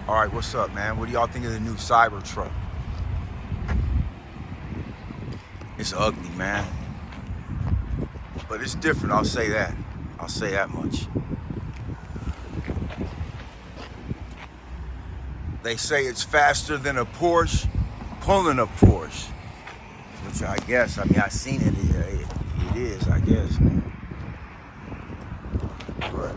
All right, what's up, man? What do y'all think of the new Cybertruck? It's ugly, man. But it's different, I'll say that. I'll say that much. They say it's faster than a Porsche pulling a Porsche. Which I guess, I mean, I seen it. It is, I guess, man. But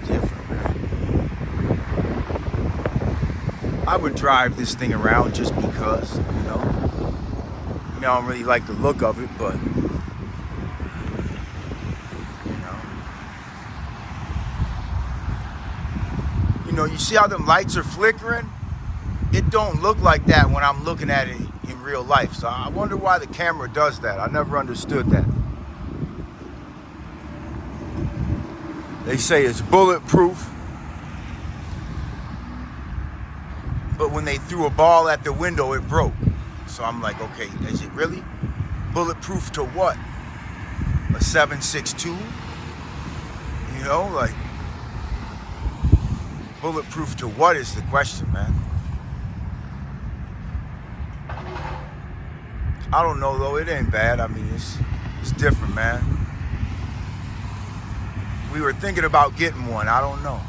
different, man. I would drive this thing around just because, you know. I mean, I don't really like the look of it, but you see how them lights are flickering? It don't look like that when I'm looking at it in real life. So I wonder why the camera does that. I never understood that. They say it's bulletproof, but when they threw a ball at the window, it broke. So I'm like, okay, is it really bulletproof to what? A 7.62? You know, like, bulletproof to what is the question, man? I don't know, though. It ain't bad. I mean, it's different, man. We were thinking about getting one. I don't know.